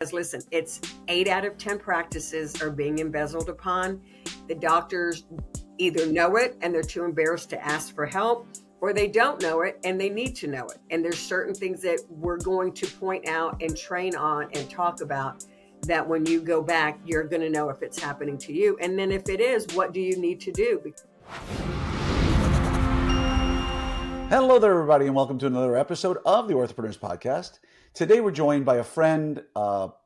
Because listen, it's 8 out of 10 practices are being embezzled upon. The doctors either know it and they're too embarrassed to ask for help, or they don't know it and they need to know it. And there's certain things that we're going to point out and train on and talk about that when you go back, you're going to know if it's happening to you. And then if it is, what do you need to do? Hello there, everybody, and welcome to another episode of the Orthopreneurs Podcast. Today, we're joined by a friend,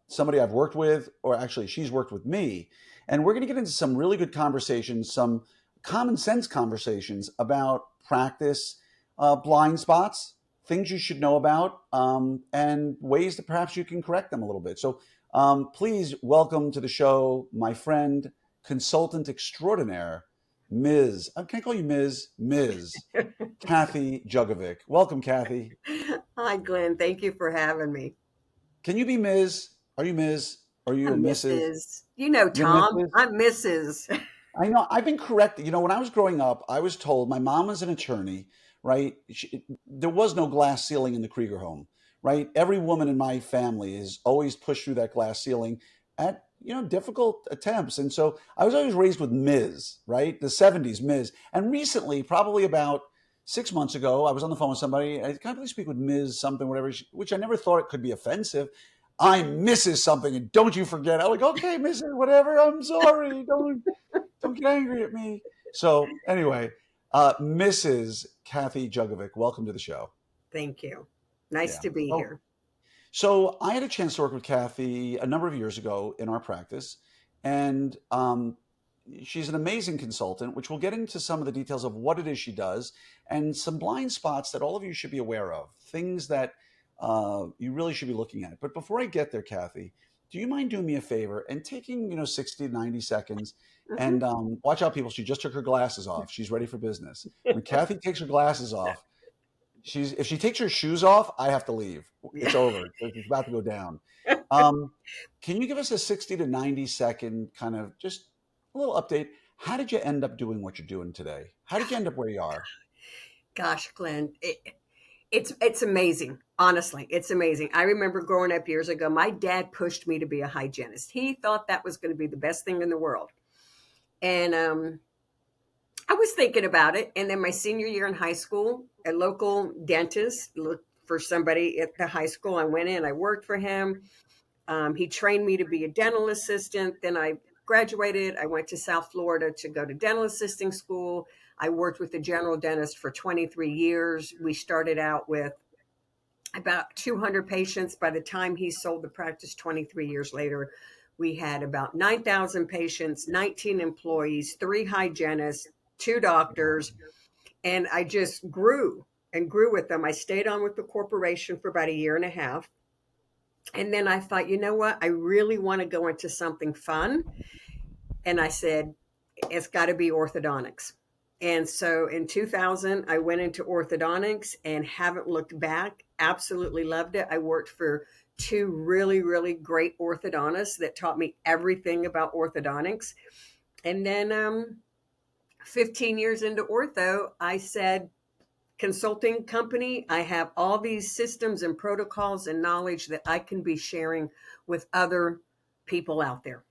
somebody I've worked with, or actually, she's worked with me, and we're going to get into some really good conversations, some common sense conversations about practice, blind spots, things you should know about, and ways that perhaps you can correct them a little bit. So please welcome to the show my friend, consultant extraordinaire, Ms. Can I call you Ms.? Ms. Cathy Jugovic. Welcome, Cathy. Hi, Glenn. Thank you for having me. Can you be Ms.? Are you Ms.? Are you I'm a Mrs.? Mrs. You know, You're Tom, Mrs.? I'm Mrs. I know. I've been corrected. You know, when I was growing up, I was told my mom was an attorney, right? There was no glass ceiling in the Krieger home, right? Every woman in my family has always pushed through that glass ceiling at, difficult attempts. And so I was always raised with Ms., right? The 70s, Ms. And recently, probably about 6 months ago, I was on the phone with somebody. I can't really speak with Ms. something, whatever, which I never thought it could be offensive. I'm Mrs. something, and don't you forget. I'm like, okay, Mrs. whatever. I'm sorry. Don't get angry at me. So anyway, Mrs. Cathy Jugovic, welcome to the show. Thank you. Nice to be here. So I had a chance to work with Cathy a number of years ago in our practice, and she's an amazing consultant, which we'll get into some of the details of what it is she does and some blind spots that all of you should be aware of, things that you really should be looking at. But before I get there, Cathy, do you mind doing me a favor and taking 60 to 90 seconds and watch out, people. She just took her glasses off. She's ready for business. When Cathy takes her glasses off, if she takes her shoes off, I have to leave. It's over. It's about to go down. Can you give us a 60 to 90 second kind of just a little update? How did you end up doing what you're doing today? How did you end up where you are? Gosh, Glenn, it's amazing. Honestly, it's amazing. I remember growing up years ago, my dad pushed me to be a hygienist. He thought that was going to be the best thing in the world. And I was thinking about it. And then my senior year in high school, a local dentist looked for somebody at the high school. I went in, I worked for him. He trained me to be a dental assistant. Then I graduated. I went to South Florida to go to dental assisting school. I worked with the general dentist for 23 years. We started out with about 200 patients. By the time he sold the practice 23 years later, we had about 9,000 patients, 19 employees, 3 hygienists, 2 doctors, and I just grew and grew with them. I stayed on with the corporation for about a year and a half. And then I thought, you know what? I really want to go into something fun. And I said, it's got to be orthodontics. And so in 2000, I went into orthodontics and haven't looked back. Absolutely loved it. I worked for 2 really, really great orthodontists that taught me everything about orthodontics. And then 15 years into ortho, I said, consulting company, I have all these systems and protocols and knowledge that I can be sharing with other people out there.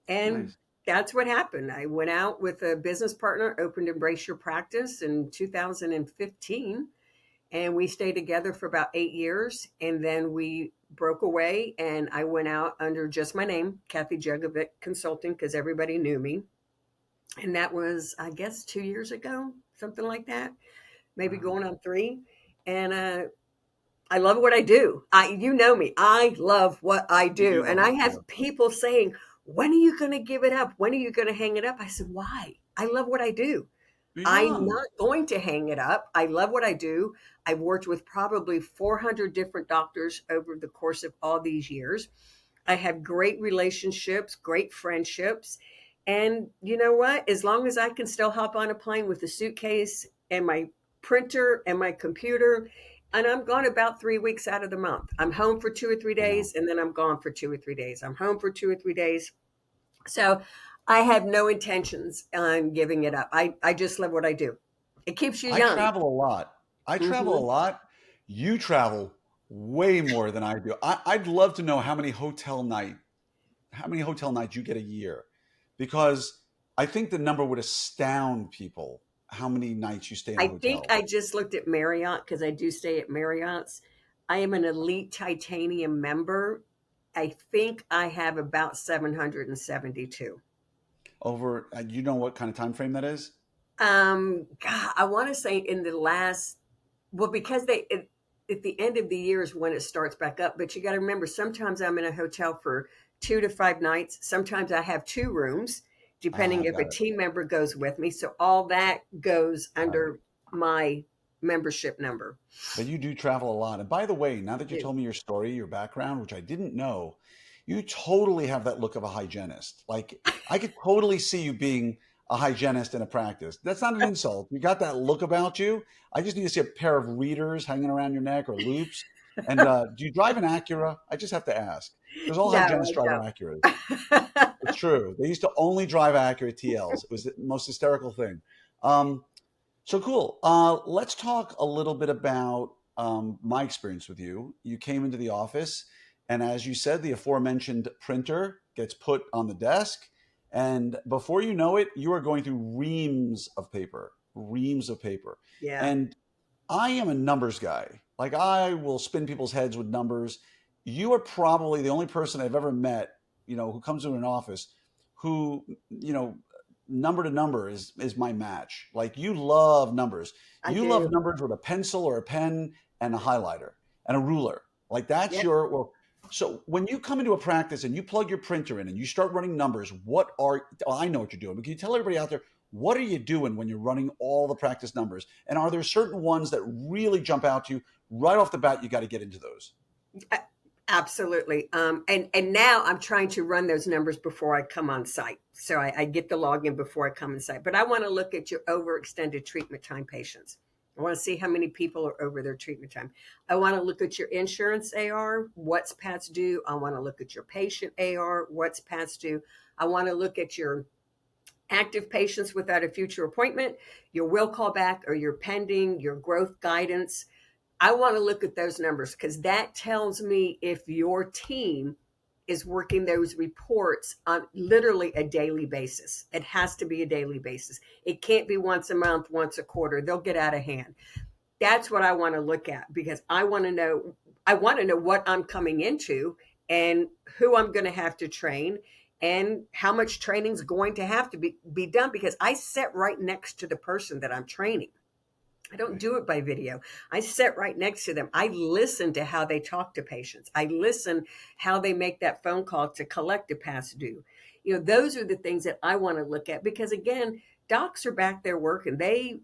And nice. That's what happened. I went out with a business partner, opened Embrace Your Practice in 2015. And we stayed together for about 8 years. And then we broke away and I went out under just my name, Cathy Jugovic Consulting, because everybody knew me. And that was, I guess, 2 years ago, something like that, maybe going on 3. And I love what I do. You know me. I love what I do. And I have people saying, when are you going to give it up? When are you going to hang it up? I said, why? I love what I do. I'm not going to hang it up. I love what I do. I've worked with probably 400 different doctors over the course of all these years. I have great relationships, great friendships. And you know what? As long as I can still hop on a plane with a suitcase and my printer and my computer, and I'm gone about 3 weeks out of the month. I'm home for 2 or 3 days, and then I'm gone for 2 or 3 days. I'm home for 2 or 3 days. So I have no intentions on giving it up. I just love what I do. It keeps you young. I travel a lot. You travel way more than I do. I'd love to know how many hotel nights you get a year, because I think the number would astound people how many nights you stay in a I think hotel. I just looked at Marriott because I do stay at Marriott's. I am an elite titanium member. I think I have about 772. Over, you know what kind of time frame that is? God, I want to say in the last, well, because at the end of the year is when it starts back up. But you got to remember, sometimes I'm in a hotel for 2 to 5 nights. Sometimes I have two rooms, depending Ah, if a got it. team member goes with me. So all that goes Got it. under my membership number. But you do travel a lot. And by the way, now that you Do. told me your story, your background, which I didn't know, you totally have that look of a hygienist. Like, I could totally see you being a hygienist in a practice. That's not an insult. You got that look about you. I just need to see a pair of readers hanging around your neck or loops. And do you drive an Acura? I just have to ask, because all No, hygienists drive Acuras. I It's don't. true. They used to only drive Acura TLs. It was the most hysterical thing. Um, so cool. Let's talk a little bit about my experience with you. You came into the office, and as you said, the aforementioned printer gets put on the desk, and before you know it, you are going through reams of paper, reams of paper. Yeah, And I am a numbers guy. Like, I will spin people's heads with numbers. You are probably the only person I've ever met, who comes to an office who, number to number is my match. Like, you love numbers. I You love do. numbers with a pencil or a pen and a highlighter and a ruler. Like, that's Yep. your well. So when you come into a practice and you plug your printer in and you start running numbers, well, I know what you're doing, but can you tell everybody out there, what are you doing when you're running all the practice numbers? And are there certain ones that really jump out to you right off the bat? You got to get into those. A- Absolutely. And now I'm trying to run those numbers before I come on site. So I get the login before I come on site. But I want to look at your overextended treatment time patients. I want to see how many people are over their treatment time. I want to look at your insurance AR, what's past due. I want to look at your patient AR, what's past due. I want to look at your active patients without a future appointment, your will call back or your pending, your growth guidance. I want to look at those numbers because that tells me if your team is working those reports on literally a daily basis. It has to be a daily basis. It can't be once a month, once a quarter. They'll get out of hand. That's what I want to look at because I want to know what I'm coming into and who I'm going to have to train and how much training is going to have to be done because I sit right next to the person that I'm training. I don't Right. do it by video. I sit right next to them. I listen to how they talk to patients. I listen how they make that phone call to collect a past due. Those are the things that I want to look at because again, docs are back there working. They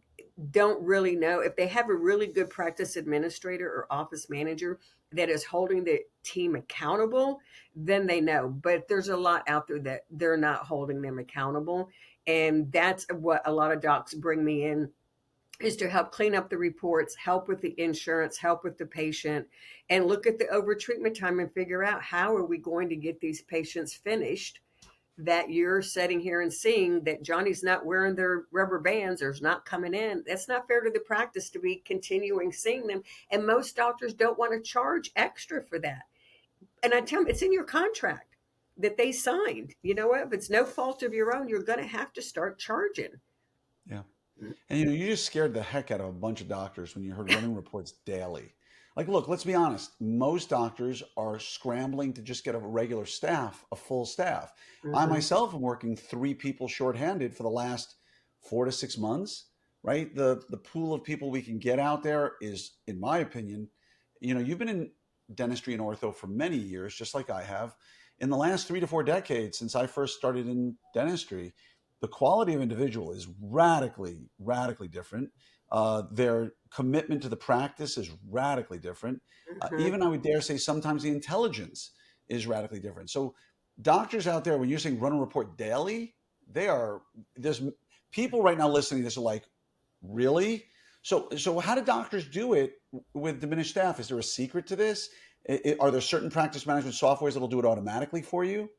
don't really know if they have a really good practice administrator or office manager that is holding the team accountable, then they know. But there's a lot out there that they're not holding them accountable. And that's what a lot of docs bring me in is to help clean up the reports, help with the insurance, help with the patient, and look at the overtreatment time and figure out how are we going to get these patients finished that you're sitting here and seeing that Johnny's not wearing their rubber bands or is not coming in. That's not fair to the practice to be continuing seeing them. And most doctors don't want to charge extra for that. And I tell them it's in your contract that they signed. You know what? If it's no fault of your own, you're going to have to start charging. Yeah. And you just scared the heck out of a bunch of doctors when you heard running reports daily. Like, look, let's be honest. Most doctors are scrambling to just get a regular staff, a full staff. I Mm-hmm. myself am working three people shorthanded for the last 4 to 6 months, right? The pool of people we can get out there is, in my opinion, you've been in dentistry and ortho for many years, just like I have. In the last 3 to 4 decades, since I first started in dentistry, the quality of individual is radically, radically different. Their commitment to the practice is radically different. Mm-hmm. Even I would dare say sometimes the intelligence is radically different. So doctors out there, when you're saying run a report daily, there's people right now listening to this are like, really? So how do doctors do it with diminished staff? Is there a secret to this? Are there certain practice management softwares that'll do it automatically for you?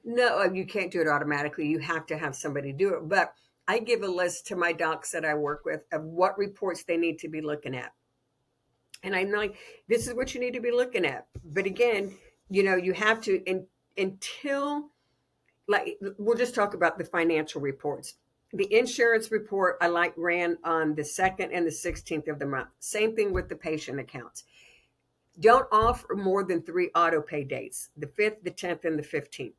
No, you can't do it automatically. You have to have somebody do it. But I give a list to my docs that I work with of what reports they need to be looking at. And I'm like, this is what you need to be looking at. But again, you have to, until, like, we'll just talk about the financial reports. The insurance report I like ran on the 2nd and the 16th of the month. Same thing with the patient accounts. Don't offer more than 3 auto pay dates: the 5th, the 10th, and the 15th.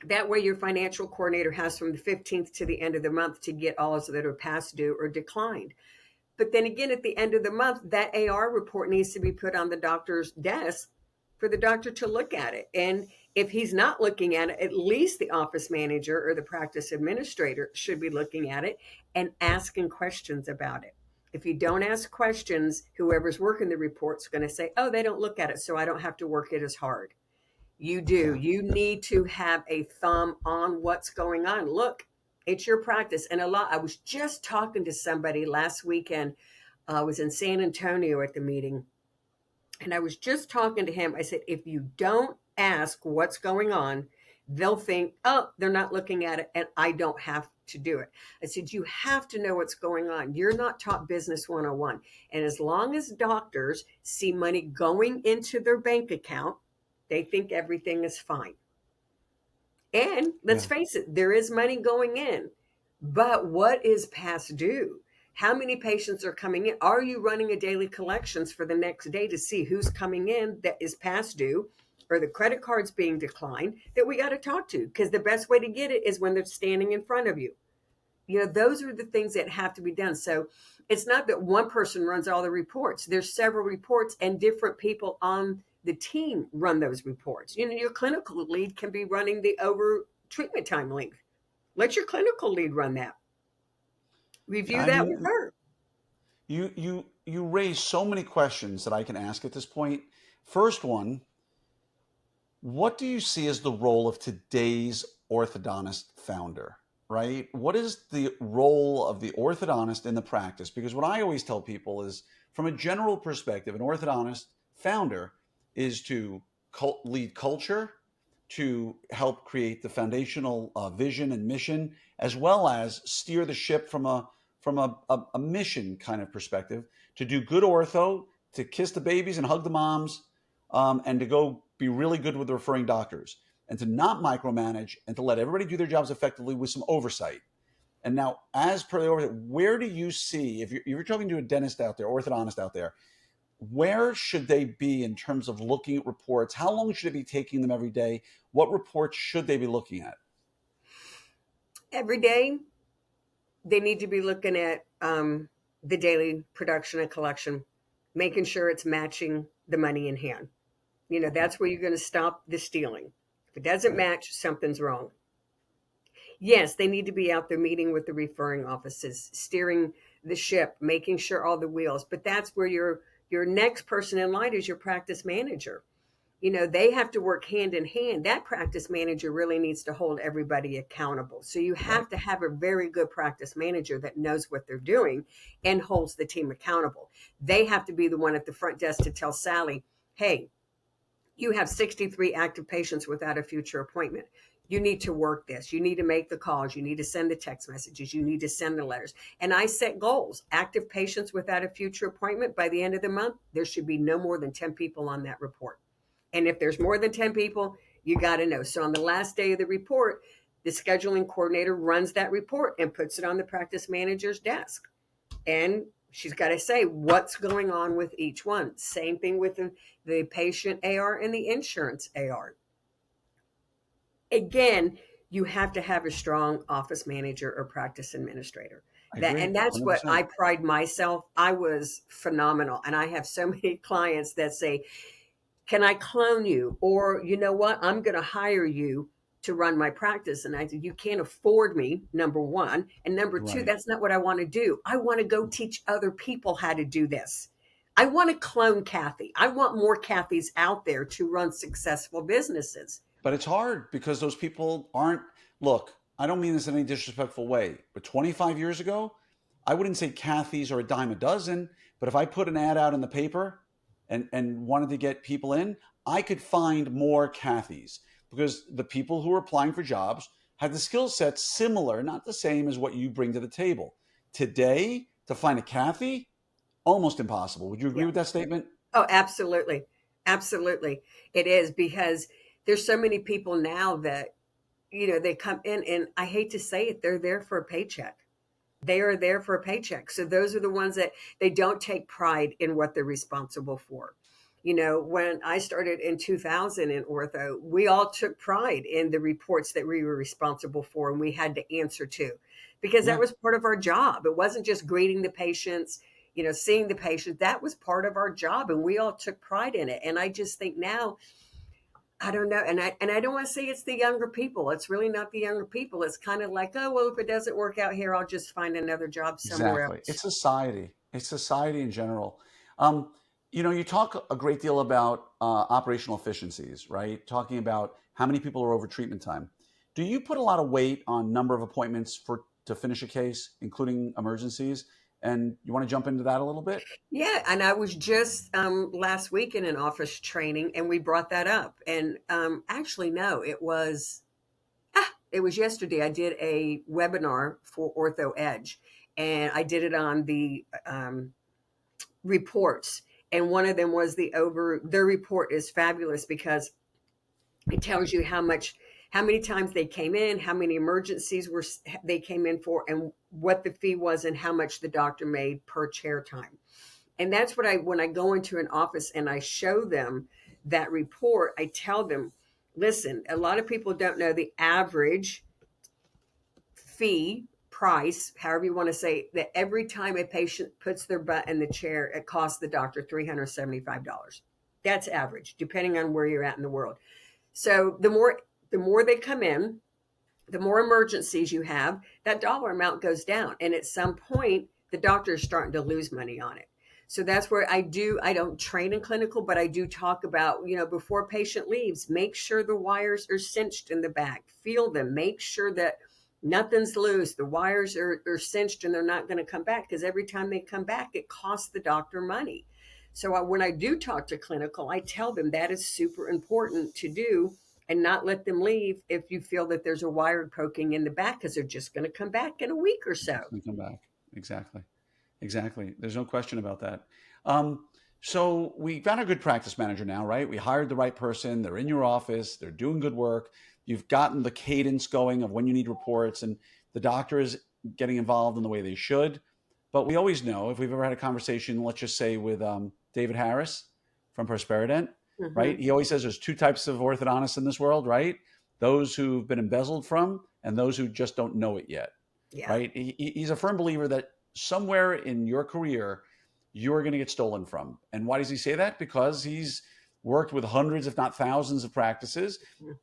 That way, your financial coordinator has from the 15th to the end of the month to get all that are past due or declined. But then again, at the end of the month, that AR report needs to be put on the doctor's desk for the doctor to look at it. And if he's not looking at it, at least the office manager or the practice administrator should be looking at it and asking questions about it. If you don't ask questions, whoever's working the report's going to say, oh, they don't look at it, so I don't have to work it as hard. You do. Yeah. You need to have a thumb on what's going on. Look, it's your practice. And I was just talking to somebody last weekend. I was in San Antonio at the meeting, and I was just talking to him. I said, if you don't ask what's going on, they'll think, oh, they're not looking at it, and I don't have to do it. I said, you have to know what's going on. You're not taught business 101. And as long as doctors see money going into their bank account, they think everything is fine. And let's Yeah. face it, there is money going in. But what is past due? How many patients are coming in? Are you running a daily collections for the next day to see who's coming in that is past due, or the credit card's being declined that we got to talk to? Because the best way to get it is when they're standing in front of you. Those are the things that have to be done. So it's not that one person runs all the reports. There's several reports, and different people on the team run those reports. Your clinical lead can be running the over treatment time length. Let your clinical lead run that. Review I that with mean, her. you raise so many questions that I can ask at this point. First one, what do you see as the role of today's orthodontist founder, right? What is the role of the orthodontist in the practice? Because what I always tell people is, from a general perspective, an orthodontist founder is to lead culture, to help create the foundational vision and mission, as well as steer the ship from a mission kind of perspective, to do good ortho, to kiss the babies and hug the moms, and to go be really good with the referring doctors, and to not micromanage, and to let everybody do their jobs effectively with some oversight. And now, as per the oversight, where do you see, if you're talking to a dentist out there, orthodontist out there, where should they be in terms of looking at reports? How long should it be taking them every day? What reports should they be looking at? Every day, they need to be looking at the daily production and collection, making sure it's matching the money in hand. Okay, That's where you're going to stop the stealing. If it doesn't right. match, something's wrong. Yes, they need to be out there meeting with the referring offices, steering the ship, making sure all the wheels. But that's where your next person in line is your practice manager. They have to work hand in hand. That practice manager really needs to hold everybody accountable. So you Right. have to have a very good practice manager that knows what they're doing and holds the team accountable. They have to be the one at the front desk to tell Sally, hey, you have 63 active patients without a future appointment. You need to work this. You need to make the calls. You need to send the text messages. You need to send the letters. And I set goals. Active patients without a future appointment, by the end of the month, there should be no more than 10 people on that report. And if there's more than 10 people, you got to know. So on the last day of the report, the scheduling coordinator runs that report and puts it on the practice manager's desk. And she's got to say what's going on with each one. Same thing with the patient AR and the insurance AR. Again, you have to have a strong office manager or practice administrator. I That, agree and that's what 100%. I pride myself. I was phenomenal. And I have so many clients that say, can I clone you? Or, you know what? I'm going to hire you to run my practice. And I said, you can't afford me, number one. And number two, Right. that's not what I want to do. I want to go teach other people how to do this. I want to clone Cathy. I want more Cathys out there to run successful businesses. But it's hard because those people aren't. Look, I don't mean this in any disrespectful way, but 25 years ago, I wouldn't say Kathy's are a dime a dozen, but if I put an ad out in the paper and wanted to get people in, I could find more Kathy's, because the people who are applying for jobs have the skill sets similar, not the same as what you bring to the table. Today, to find a Kathy, almost impossible. Would you agree Yeah. with that statement? Oh, absolutely. Absolutely. It is because there's so many people now that, they come in and I hate to say it, they're there for a paycheck. They are there for a paycheck. So those are the ones that they don't take pride in what they're responsible for. When I started in 2000 in ortho, we all took pride in the reports that we were responsible for and we had to answer to because that Yeah, was part of our job. It wasn't just greeting the patients, seeing the patient. That was part of our job and we all took pride in it. And I just think now, I don't know, and I don't want to say it's the younger people. It's really not the younger people. It's kind of like, oh well, if it doesn't work out here, I'll just find another job somewhere exactly. else. It's society. It's society in general. Um, you talk a great deal about operational efficiencies, right? Talking about how many people are over treatment time. Do you put a lot of weight on number of appointments for to finish a case, including emergencies? And you want to jump into that a little bit? Yeah, and I was just last week in an office training, and we brought that up. And actually, no, it was yesterday. I did a webinar for Ortho Edge, and I did it on the reports. And one of them was their report is fabulous because it tells you how many times they came in, how many emergencies they came in for, and what the fee was, and how much the doctor made per chair time. And that's what when I go into an office and I show them that report, I tell them, listen, a lot of people don't know the average fee price, however you want to say, that every time a patient puts their butt in the chair, it costs the doctor $375. That's average, depending on where you're at in the world. So the more they come in, the more emergencies you have, that dollar amount goes down. And at some point, the doctor is starting to lose money on it. So that's where I don't train in clinical, but I do talk about, before a patient leaves, make sure the wires are cinched in the back, feel them, make sure that nothing's loose. The wires are cinched and they're not going to come back because every time they come back, it costs the doctor money. So when I do talk to clinical, I tell them that is super important to do and not let them leave if you feel that there's a wire poking in the back because they're just going to come back in a week or so. And come back. Exactly. Exactly. There's no question about that. Um, so we found a good practice manager now, right? We hired the right person. They're in your office. They're doing good work. You've gotten the cadence going of when you need reports, and the doctor is getting involved in the way they should. But we always know if we've ever had a conversation, let's just say with David Harris from Prosperident, Hmm. right? He always says there's two types of orthodontists in this world, right? Those who've been embezzled from and those who just don't know it yet, Yeah. right? He's a firm believer that somewhere in your career, you're going to get stolen from. And why does he say that? Because he's worked with hundreds, if not thousands, of practices.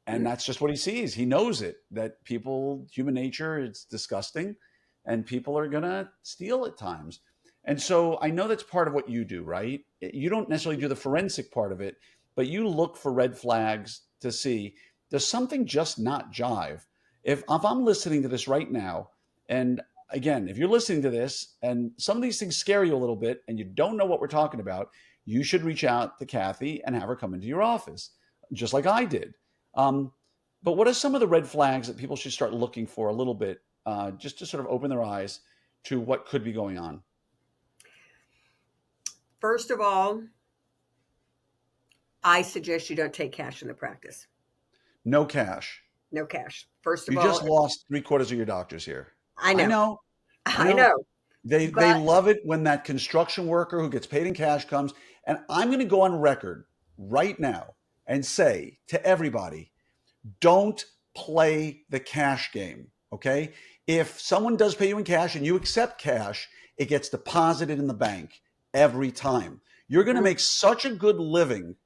And Hmm. that's just what he sees. He knows it that people, human nature, it's disgusting and people are going to steal at times. And so I know that's part of what you do, right? You don't necessarily do the forensic part of it, but you look for red flags to see does something just not jive? If I'm listening to this right now, and again, if you're listening to this and some of these things scare you a little bit and you don't know what we're talking about, you should reach out to Cathy and have her come into your office, just like I did. Um, but what are some of the red flags that people should start looking for a little bit, just to sort of open their eyes to what could be going on? First of all, I suggest you don't take cash in the practice. No cash. No cash. First of You all, just lost three-quarters of your doctors here. I I know, know. I I know. know, They but love it when that construction worker who gets paid in cash comes. And I'm going to go on record right now and say to everybody, don't play the cash game. Okay. If someone does pay you in cash and you accept cash, it gets deposited in the bank every time. You're going to mhm, make such a good living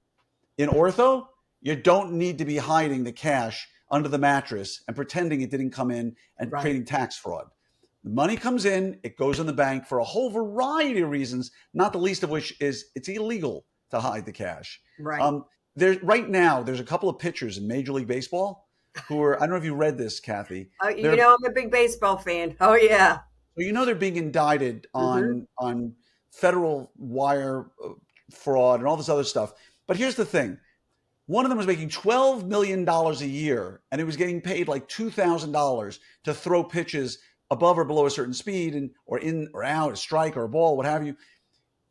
in ortho, you don't need to be hiding the cash under the mattress and pretending it didn't come in and right, creating tax fraud. The money comes in, it goes in the bank for a whole variety of reasons, not the least of which is it's illegal to hide the cash. right. Um, right now, there's a couple of pitchers in Major League Baseball who are, I don't know if you read this, Kathy. You They're, know, I'm a big baseball fan. Oh yeah. they're being indicted Hmm. on federal wire fraud and all this other stuff. But here's the thing. One of them was making $12 million a year, and it was getting paid like $2,000 to throw pitches above or below a certain speed, and or in or out, a strike or a ball, what have you.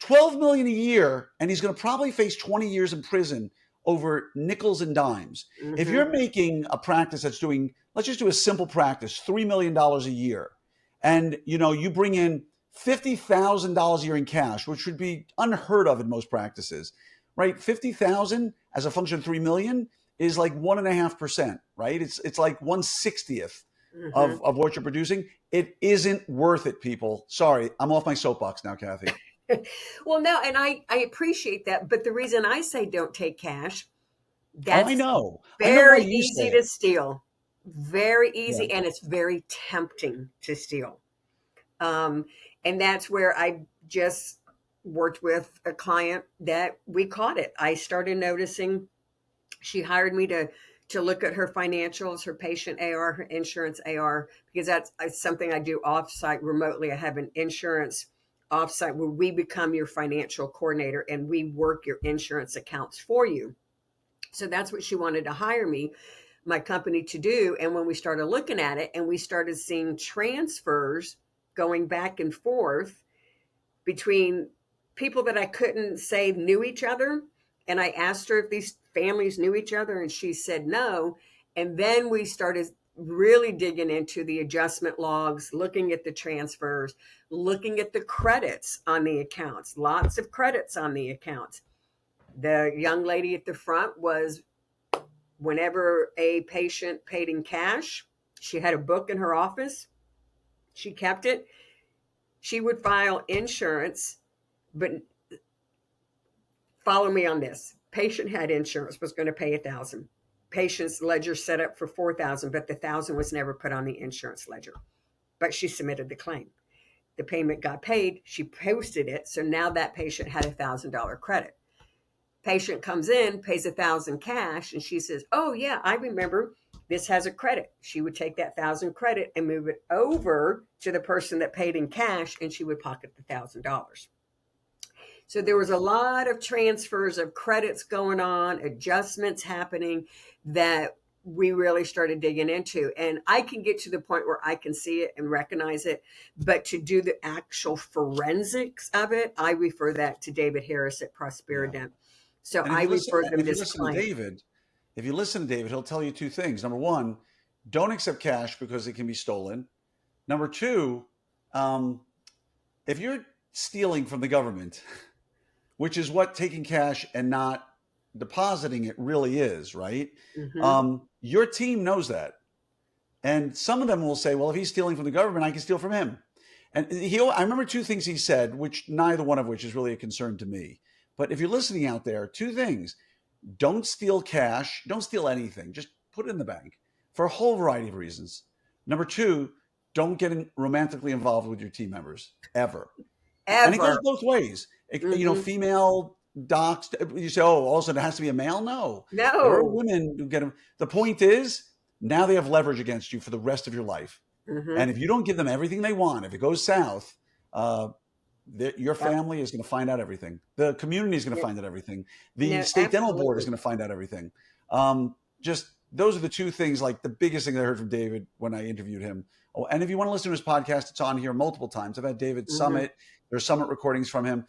$12 million a year, and he's going to probably face 20 years in prison over nickels and dimes. If Mm-hmm. you're making a practice that's doing, let's just do a simple practice, $3 million a year, and you bring in $50,000 a year in cash, which would be unheard of in most practices, right? 50,000 as a function of 3 million is like 1.5%, right? It's like 1/60th Mm-hmm. of what you're producing. It isn't worth it, people. Sorry, I'm off my soapbox now, Cathy. Well, no, and I appreciate that. But the reason I say don't take cash, Oh, I that's know. I know why very you say easy it. to steal. Very Yeah. easy. And it's very tempting to steal. Um, and that's where I just worked with a client that we caught it. I started noticing she hired me to look at her financials, her patient AR, her insurance AR, because that's something I do offsite remotely. I have an insurance offsite where we become your financial coordinator and we work your insurance accounts for you. So that's what she wanted to hire me, my company, to do. And when we started looking at it and we started seeing transfers going back and forth between people that I couldn't say knew each other. And I asked her if these families knew each other, and she said no. And then we started really digging into the adjustment logs, looking at the transfers, looking at the credits on the accounts, lots of credits on the accounts. The young lady at the front was, whenever a patient paid in cash, she had a book in her office. She kept it. She would file insurance, but follow me on this. Patient had insurance, was going to pay 1,000. Patient's ledger set up for 4,000, but the 1,000 was never put on the insurance ledger. But she submitted the claim. The payment got paid. She posted it. So now that patient had $1,000 credit. Patient comes in, pays 1,000 cash, and she says, "Oh yeah, I remember. This has a credit." She would take that 1,000 credit and move it over to the person that paid in cash, and she would pocket the $1,000. So there was a lot of transfers of credits going on, adjustments happening that we really started digging into. And I can get to the point where I can see it and recognize it. But to do the actual forensics of it, I refer that to David Harris at Yeah. Prosperident. So And I referred them if you this listen to client. David, he'll tell you two things. Number one, don't accept cash because it can be stolen. Number two, um, if you're stealing from the government, which is what taking cash and not depositing it really is, right? Hmm. Your team knows that. And some of them will say, well, if he's stealing from the government, I can steal from him. And I remember two things he said, which neither one of which is really a concern to me. But if you're listening out there, two things: don't steal cash, don't steal anything, just put it in the bank for a whole variety of reasons. Number two, don't get romantically involved with your team members ever. And it goes Ever. both ways. Hmm. Female docs, you say, oh, also it has to be a male. No, there are No. women who get them. The point is, now they have leverage against you for the rest of your life. Hmm. And if you don't give them everything they want, if it goes south, uh, your Yep. family is going to find out everything. The community is going to Yep. find out everything. The No, state dental board is absolutely. going to find out everything. Just those are the two things, like the biggest thing I heard from David when I interviewed him. Oh, and if you want to listen to his podcast, it's on here multiple times. I've had David Hmm. Summit. There's Summit recordings from him.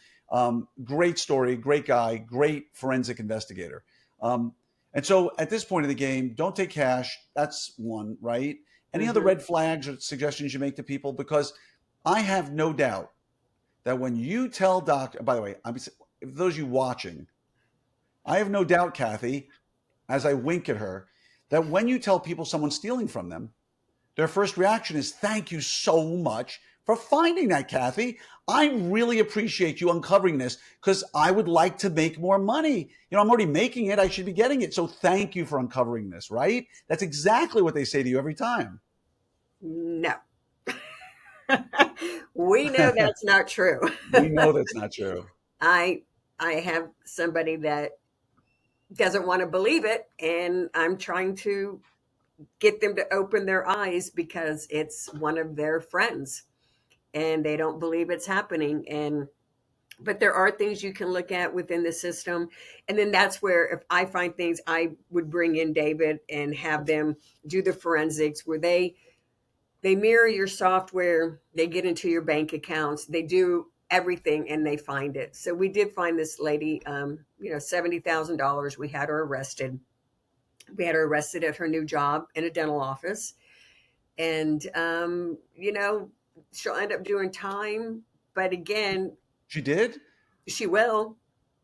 Great story, great guy, great forensic investigator. Um, and so at this point of the game, don't take cash. That's one, right? Any other Hmm. red flags or suggestions you make to people? Because I have no doubt that when you tell by the way, those of you watching, I have no doubt, Cathy, as I wink at her, that when you tell people someone's stealing from them, their first reaction is, thank you so much for finding that, Cathy. I really appreciate you uncovering this because I would like to make more money. I'm already making it. I should be getting it. So thank you for uncovering this, right? That's exactly what they say to you every time. No. We know that's not true. We know that's not true. I I have somebody that doesn't want to believe it, and I'm trying to get them to open their eyes because it's one of their friends and they don't believe it's happening. And but there are things you can look at within the system, and then that's where, if I find things, I would bring in David and have them do the forensics where they mirror your software, they get into your bank accounts, they do everything, and they find it. So we did find this lady, $70,000. We had her arrested. We had her arrested at her new job in a dental office. And, she'll end up doing time. But again, She did? she will.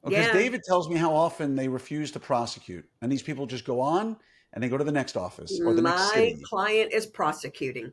Because Yeah. David tells me how often they refuse to prosecute, and these people just go on and they go to the next office or the next My city. client is prosecuting.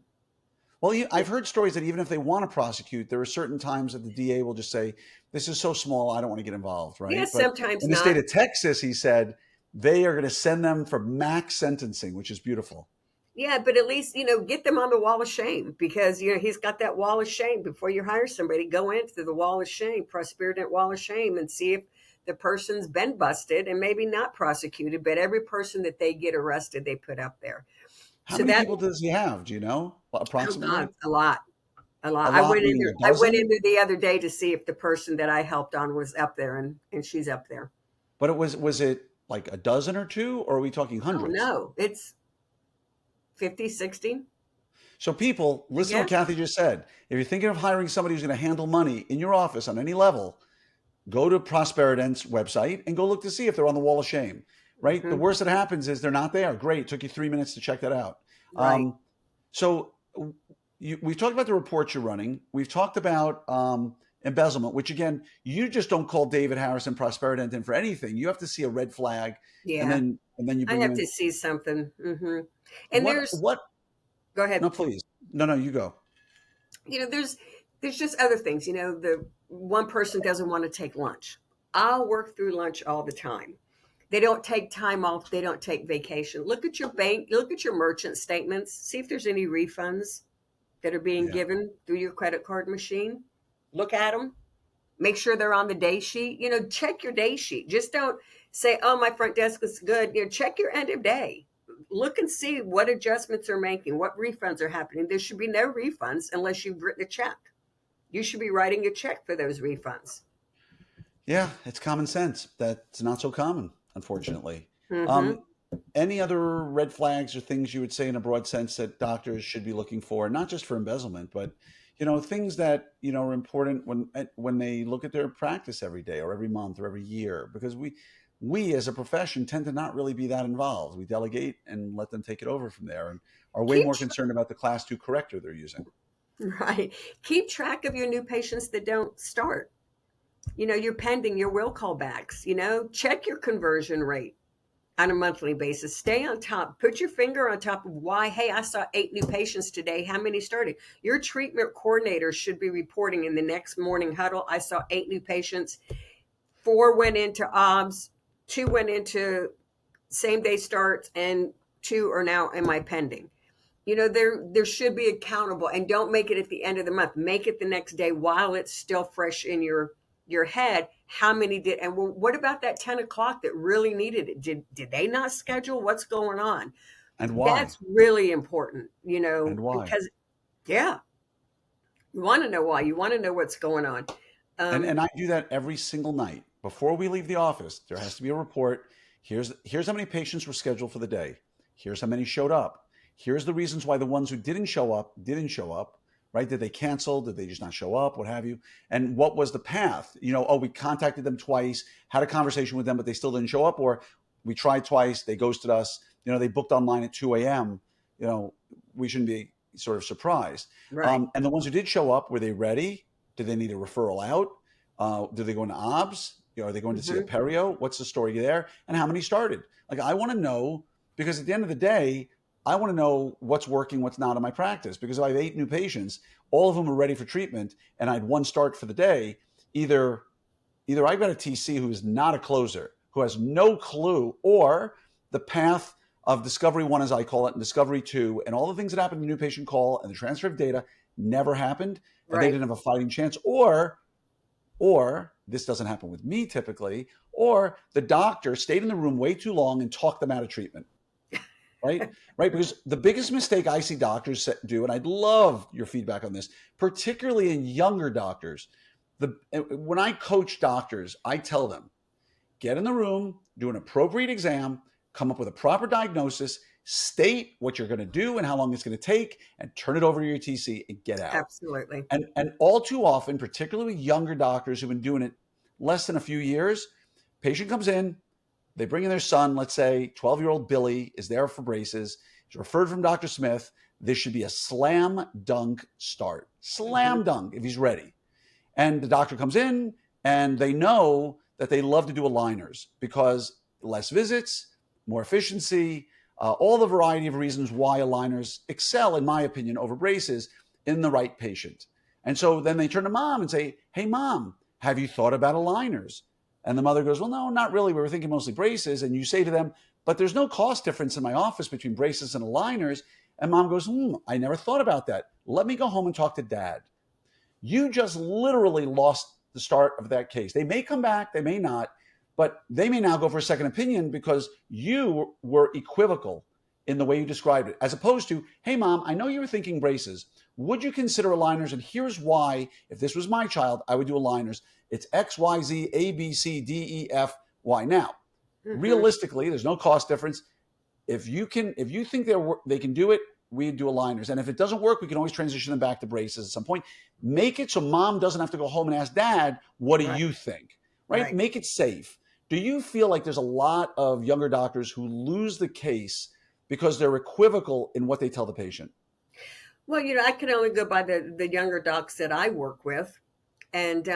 Well, I've heard stories that even if they want to prosecute, there are certain times that the DA will just say, "This is so small, I don't want to get involved," Yeah, right? But sometimes in the state not. of Texas, he said they are going to send them for max sentencing, which is beautiful. Yeah, but at least, get them on the wall of shame, because, he's got that wall of shame. Before you hire somebody, go into the wall of shame, Prosperident wall of shame, and see if the person's been busted and maybe not prosecuted, but every person that they get arrested, they put up there. How So many that, people does he have? Do you know oh God, approximately? a lot, a A lot. I lot, went in meaning there, a I went in dozen? there the other day to see if the person that I helped on was up there, and she's up there. But was it like a dozen or two, or are we talking Oh hundreds? no, it's 50, 60. So people, listen to Yeah. what Kathy just said. If you're thinking of hiring somebody who's going to handle money in your office on any level, go to Prosperident's website and go look to see if they're on the wall of shame, right? The Hmm. worst that happens is they're not there. Great. It took you 3 minutes to check that out. Right. So we've talked about the reports you're running. We've talked about embezzlement, which again, you just don't call David Harrison Prosperident in for anything. You have to see a red flag, and Yeah. then you I bring him have in. to see something. And there's, What? go ahead. No, please. No, you go. There's just other things. The one person doesn't want to take lunch. I'll work through lunch all the time. They don't take time off. They don't take vacation. Look at your bank. Look at your merchant statements. See if there's any refunds that are being Yeah. given through your credit card machine. Look at them. Make sure they're on the day sheet. Check your day sheet. Just don't say, "Oh, my front desk is good." Check your end of day. Look and see what adjustments are making, what refunds are happening. There should be no refunds unless you've written a check. You should be writing a check for those refunds. Yeah, it's common sense. That's not so common, unfortunately. Hmm. Um, any other red flags or things you would say in a broad sense that doctors should be looking for, not just for embezzlement, but things that are important when they look at their practice every day or every month or every year, because we as a profession tend to not really be that involved. We delegate and let them take it over from there, and are way Keep more concerned about the class 2 corrector they're using. right. Keep track of your new patients that don't start. Your pending, your will callbacks. Check your conversion rate on a monthly basis. Stay on top. Put your finger on top of why. Hey, I saw 8 new patients today. How many started? Your treatment coordinator should be reporting in the next morning huddle. I saw 8 new patients. 4 went into OBS. 2 went into same day starts, and 2 are now in my pending. There should be accountable, and don't make it at the end of the month. Make it the next day while it's still fresh in your head. How many did, and well, what about that 10 o'clock that really needed it? Did they not schedule? What's going on? And why? That's really important, And why? because yeah, you want to know why. You want to know what's going on. um And I do that every single night. Before we leave the office, there has to be a report. Here's how many patients were scheduled for the day. Here's how many showed up. Here's the reasons why the ones who didn't show up, right? Did they cancel? Did they just not show up? What have you? And what was the path? Oh, we contacted them twice, had a conversation with them, but they still didn't show up, or we tried twice, they ghosted us. They booked online at 2 a.m. We shouldn't be sort of surprised. right. And the ones who did show up, were they ready? Did they need a referral out? Do they go into OBS? Are they going to see a Hmm. perio? What's the story there? And how many started? Like, I want to know, because at the end of the day, I want to know what's working, what's not in my practice. Because if I have 8 new patients, all of them are ready for treatment, and I had one start for the day, either I've got a TC who is not a closer, who has no clue, or the path of discovery one, as I call it, and discovery two, and all the things that happened in the new patient call and the transfer of data never happened, and they Right. didn't have a fighting chance, or this doesn't happen with me typically, or the doctor stayed in the room way too long and talked them out of treatment. Right? Right. Because the biggest mistake I see doctors do, and I'd love your feedback on this, particularly in younger doctors. When I coach doctors, I tell them, get in the room, do an appropriate exam, come up with a proper diagnosis, state what you're going to do and how long it's going to take, and turn it over to your TC and get out. Absolutely. And all too often, particularly with younger doctors who've been doing it less than a few years, patient comes in, they bring in their son, let's say 12-year-old Billy is there for braces, he's referred from Dr. Smith. This should be a slam dunk start. Mm-hmm. Slam dunk if he's ready. And the doctor comes in and they know that they love to do aligners because less visits, more efficiency, all the variety of reasons why aligners excel, in my opinion, over braces in the right patient. And so then they turn to mom and say, hey, mom, have you thought about aligners? And the mother goes, well, no, not really. We were thinking mostly braces. And you say to them, but there's no cost difference in my office between braces and aligners. And mom goes, I never thought about that. Let me go home and talk to dad. You just literally lost the start of that case. They may come back, they may not, but they may now go for a second opinion because you were equivocal in the way you described it, as opposed to, hey, mom, I know you were thinking braces. Would you consider aligners? And here's why. If this was my child, I would do aligners. It's X, Y, Z, A, B, C, D, E, F, Y. Now, Mm-hmm. realistically, there's no cost difference. If you think they can do it, we do aligners. And if it doesn't work, we can always transition them back to braces at some point. Make it so mom doesn't have to go home and ask dad, what do Right. you think? Right? Right. Make it safe. Do you feel like there's a lot of younger doctors who lose the case because they're equivocal in what they tell the patient? Well, I can only go by the younger docs that I work with, and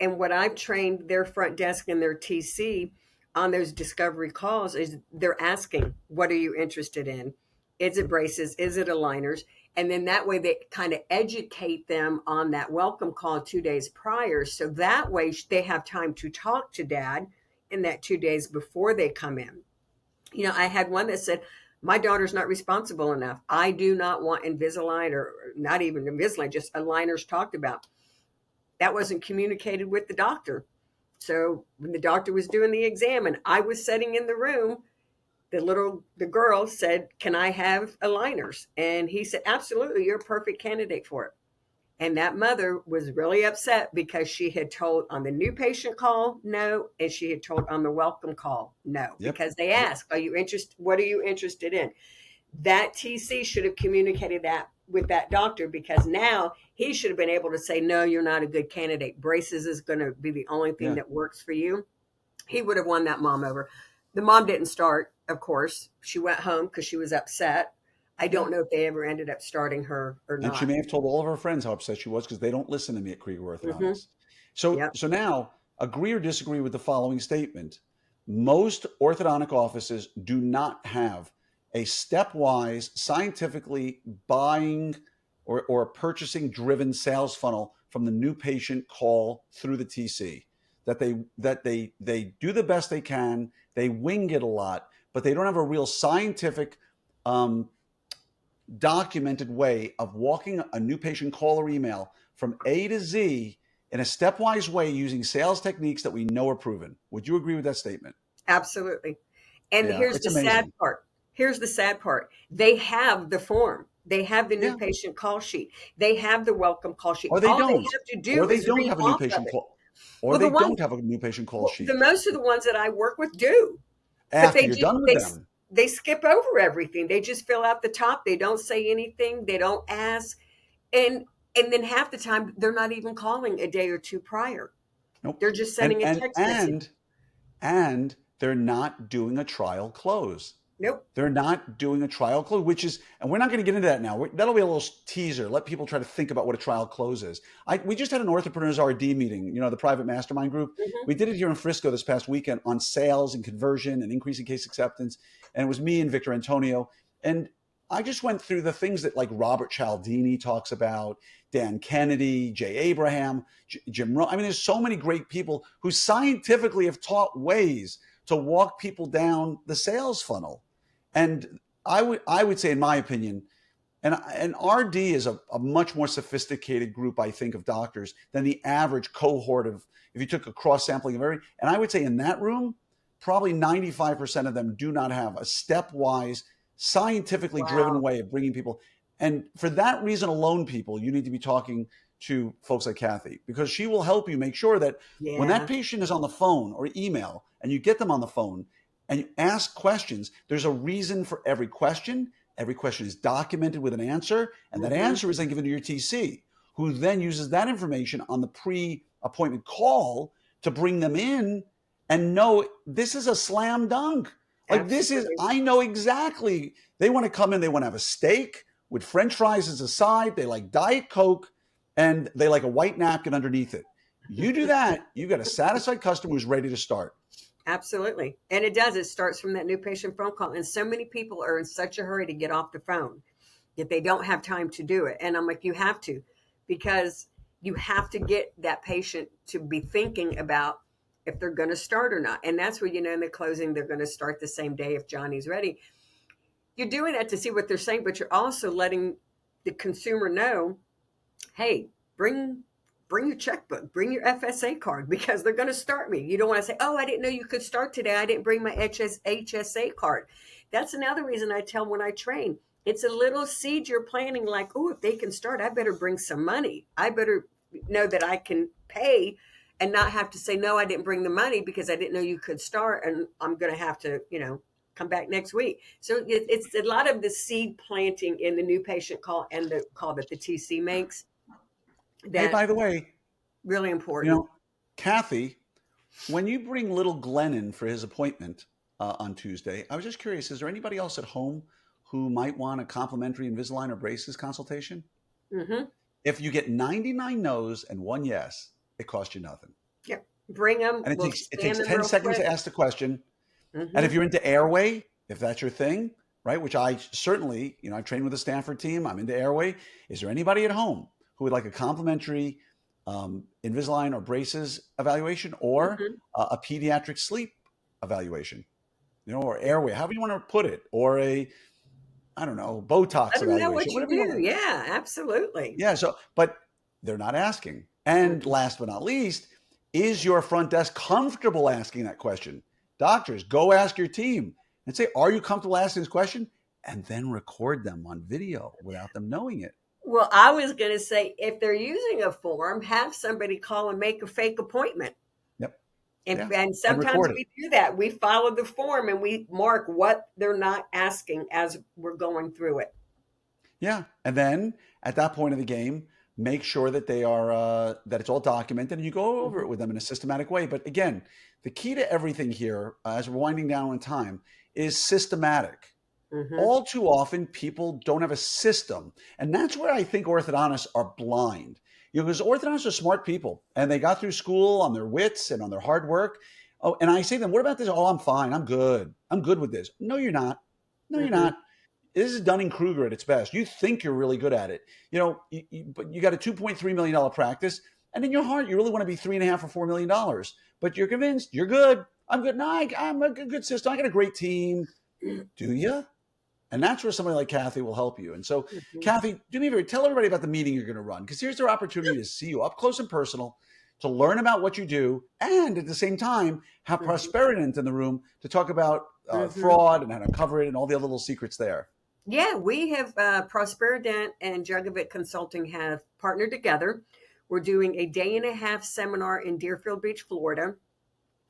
what I've trained their front desk and their TC on those discovery calls is they're asking, "What are you interested in? Is it braces? Is it aligners?" And then that way they kind of educate them on that welcome call 2 days prior, so that way they have time to talk to dad in that 2 days before they come in. I had one that said, my daughter's not responsible enough. I do not want Invisalign, or not even Invisalign, just aligners talked about. That wasn't communicated with the doctor. So when the doctor was doing the exam and I was sitting in the room, the girl said, "Can I have aligners?" And he said, "Absolutely, you're a perfect candidate for it." And that mother was really upset because she had told on the new patient call, no, and she had told on the welcome call, no, Yep. because they Yep. asked, "Are you interested? What are you interested in?" That TC should have communicated that with that doctor, because now he should have been able to say, "No, you're not a good candidate. Braces is going to be the only thing Yeah. that works for you." He would have won that mom over. The mom didn't start, of course. She went home because she was upset. I Yeah. don't know if they ever ended up starting her or And she not. may have told all of her friends how upset she was because they don't listen to me at Krieger Hmm. Orthodontics. So, Yep. so now agree or disagree with the following statement. Most orthodontic offices do not have a stepwise, scientifically buying or purchasing driven sales funnel from the new patient call through the TC. That they do the best they can, they wing it a lot, but they don't have a real scientific um, documented way of walking a new patient call or email from A to Z in a stepwise way using sales techniques that we know are proven. Would you agree with that statement? Absolutely. And Yeah, here's it's the sad amazing. part. Here's the sad part. They have the form. They have the new Yeah, patient call sheet. They have the welcome call sheet. or they All they don't, have to or do they is don't read have a new off of patient it. call, or Well, the they ones, don't have a new patient call well, the sheet most of the ones that I work with do, but after you're done with them. they skip over everything. They just fill out the top. They don't say anything. They don't ask, and and then half the time they're not even calling a day or two prior. Nope. They're just And sending a and text message. and and they're not doing a trial close. Nope. They're not doing a trial close, which is, and we're not going to get into that now. That'll be a little teaser. Let people try to think about what a trial close is. We just had an Orthopreneurs RD meeting, the private mastermind group. Hmm. We did it here in Frisco this past weekend on sales and conversion and increasing case acceptance. And it was me and Victor Antonio. And I just went through the things that like Robert Cialdini talks about, Dan Kennedy, Jay Abraham, Jim Rohn. I mean, there's so many great people who scientifically have taught ways to walk people down the sales funnel. And I would say, in my opinion, and RD is a much more sophisticated group, I think, of doctors than the average cohort of, if you took a cross sampling of every, and I would say in that room, probably 95% of them do not have a stepwise, scientifically driven Wow. way of bringing people. And for that reason alone, people, you need to be talking to folks like Cathy, because she will help you make sure that when that Yeah. patient is on the phone or email and you get them on the phone, and you ask questions, there's a reason for every question. Every question is documented with an answer, and that Mm-hmm. answer is then given to your TC, who then uses that information on the pre-appointment call to bring them in and know this is a slam dunk. Like this is, Absolutely. I know exactly. They want to come in, they want to have a steak with French fries as a side. They like Diet Coke and they like a white napkin underneath it. You do that, you got a satisfied customer who's ready to start. Absolutely. And it does. It starts from that new patient phone call. And so many people are in such a hurry to get off the phone that they don't have time to do it. And I'm like, you have to, because you have to get that patient to be thinking about if they're going to start or not. And that's where, in the closing, they're going to start the same day if Johnny's ready. You're doing that to see what they're saying, but you're also letting the consumer know, hey, bring your checkbook, bring your FSA card, because they're going to start me. You don't want to say, oh, I didn't know you could start today. I didn't bring my HSA card. That's another reason I tell when I train. It's a little seed you're planting, like, oh, if they can start, I better bring some money. I better know that I can pay and not have to say, no, I didn't bring the money because I didn't know you could start. And I'm going to have to, come back next week. So it's a lot of the seed planting in the new patient call and the call that the TC makes Hey, that by the way, really you important. know, Kathy, when you bring little Glenn in for his appointment on Tuesday, I was just curious, is there anybody else at home who might want a complimentary Invisalign or braces consultation? Hmm. If you get 99 no's and one yes, it costs you nothing. Yep. Bring them. And it We'll takes scan them 10 real seconds to quick. ask the question. And if Hmm. you're into airway, if that's your thing, right, which I certainly, I train with the Stanford team, I'm into airway. Is there anybody at home who would like a complimentary Invisalign or braces evaluation or Hmm. a pediatric sleep evaluation, or airway, however you want to put it, or I don't know, Botox Let them know evaluation, what you whatever you want do. to. Yeah, absolutely. Yeah. So, but they're not asking. And Mm-mm. last but not least, is your front desk comfortable asking that question? Doctors, go ask your team and say, are you comfortable asking this question? And then record them on video without them knowing it. Well, I was going to say, if they're using a form, have somebody call and make a fake appointment. Yep. And, Yeah. and And sometimes record it. we do that. We follow the form and we mark what they're not asking as we're going through it. Yeah. And then at that point of the game, make sure that they are that it's all documented and you go over it Hmm. with them in a systematic way. But again, the key to everything here, as we're winding down on time, is systematic. Hmm. All too often people don't have a system, and that's where I think orthodontists are blind. Because orthodontists are smart people and they got through school on their wits and on their hard work. Oh, and I say to them, what about this? Oh, I'm fine, I'm good with this. No, you're not. No, you're Hmm. not. This is Dunning-Kruger at its best. You think you're really good at it. But you got a $2.3 million practice, and in your heart you really want to be 3.5 or $4 million, but you're convinced you're good. I'm good. No, I'm a good system. I got a great team. Do you? And that's where somebody like Cathy will help you. And so, Hmm. Cathy, do me a favor, tell everybody about the meeting you're going to run, because here's their opportunity to see you up close and personal, to learn about what you do, and at the same time, have Hmm. Prosperident in the room to talk about Hmm. fraud and how to cover it and all the other little secrets there. Yeah, we have Prosperident and Jugovic Consulting have partnered together. We're doing a day and a half seminar in Deerfield Beach, Florida.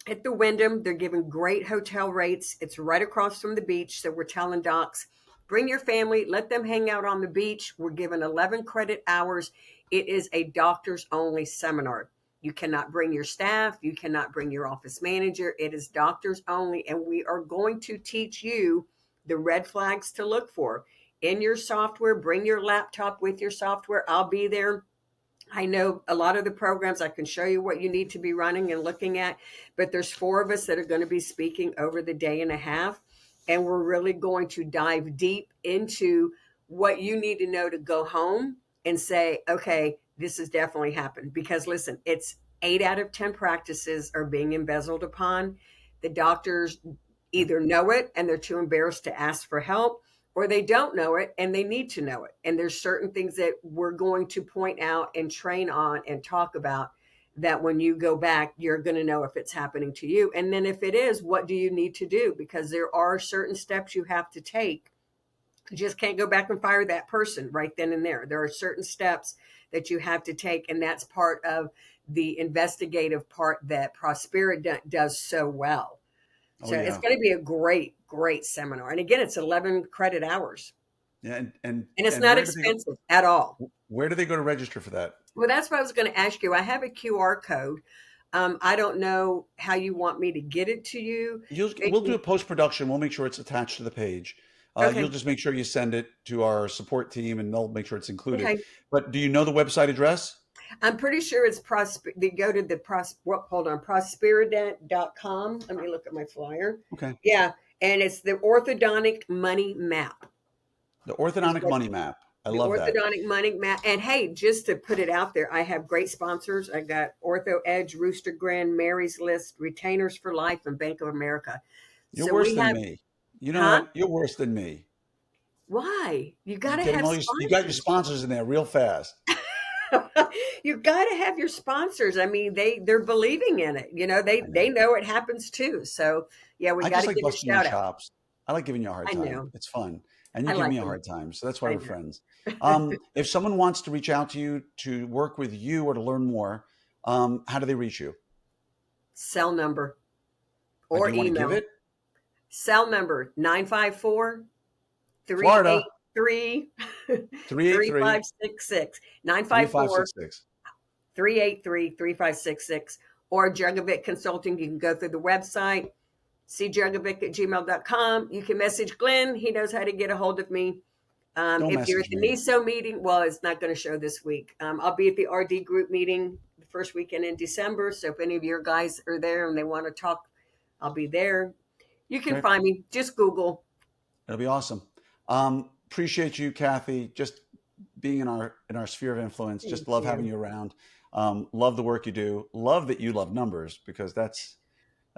At the Wyndham, they're giving great hotel rates. It's right across from the beach. So we're telling docs, bring your family, let them hang out on the beach. We're giving 11 credit hours. It is a doctors only seminar. You cannot bring your staff. You cannot bring your office manager. It is doctors only. And we are going to teach you the red flags to look for in your software. Bring your laptop with your software. I'll be there. I know a lot of the programs. I can show you what you need to be running and looking at, but there's four of us that are going to be speaking over the day and a half. And we're really going to dive deep into what you need to know to go home and say, okay, this has definitely happened. Because listen, it's 8 out of 10 practices are being embezzled upon. The doctors Yep. either know it and they're too embarrassed to ask for help, or they don't know it and they need to know it. And there's certain things that we're going to point out and train on and talk about, that when you go back, you're going to know if it's happening to you. And then if it is, what do you need to do? Because there are certain steps you have to take. You just can't go back and fire that person right then and there. There are certain steps that you have to take. And that's part of the investigative part that Prosperident does so well. Oh So it's yeah. going to be a great seminar. And again, it's 11 credit hours, Yeah. and it's And not expensive at all. where do they go to register for that? Well, that's what I was going to ask you. I have a QR code. I don't know how you want me to get it to you. They We'll do can, a post production. We'll make sure it's attached to the page. You'll okay. just make sure you send it to our support team, and they'll make sure it's included. Okay. But do you know the website address? I'm pretty sure it's they go to the hold on, prosperident.com. Let me look at my flyer. Okay. Yeah. And it's the Orthodontic Money Map The is Orthodontic what Money Map. I the love that. Orthodontic Money Map. And hey, just to put it out there, I have great sponsors. I got Ortho Edge, Rooster Grand, Mary's List, Retainers for Life, and Bank of America. You're So worse we than have, me. You know huh? what? You're worse than me. Why? You got You're to getting have all you got your sponsors. sponsors in there real fast. You got to have your sponsors. I mean, they're believing in it. You know, I they know. know it happens too. So yeah, we I got just to like give a busting your shout out. chops. I like giving you a hard I time. know. It's fun. And you I give like me a them. hard time. So that's why I we're know. friends. If someone wants to reach out to you to work with you or to learn more, how do they reach you? Cell number Do or you want to give email. it? Cell number 954 Florida, 383 383 3566. 954 3566. 383 3566. Or Jugovic Consulting. You can go through the website, cjugovic@gmail.com. You can message Glenn. He knows how to get a hold of me. Don't If you're at message the me. NISO meeting, well, it's not going to show this week. I'll be at the RD group meeting the first weekend in December. So if any of your guys are there and they want to talk, I'll be there. You can Great. find me. Just Google. It'll be awesome. Appreciate you, Cathy. Just being in our sphere of influence. Thank Just love having you. you around. Love the work you do. Love that you love numbers because that's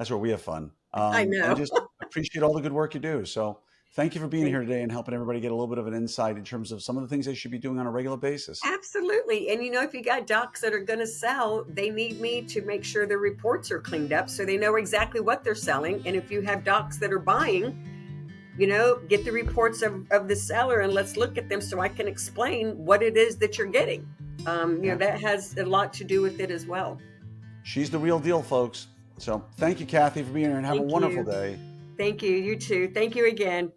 where we have fun. I And know. just appreciate all the good work you do. So thank you for being Thank here today and helping everybody get a little bit of an insight in terms of some of the things they should be doing on a regular basis. Absolutely. And you know, if you got docs that are going to sell, they need me to make sure their reports are cleaned up so they know exactly what they're selling. And if you have docs that are buying, you know, get the reports of the seller and let's look at them so I can explain what it is that you're getting. You know, Yeah. that has a lot to do with it as well. She's the real deal, folks. So thank you, Cathy, for being here and have a Thank wonderful you. day. Thank you. You too. Thank you again.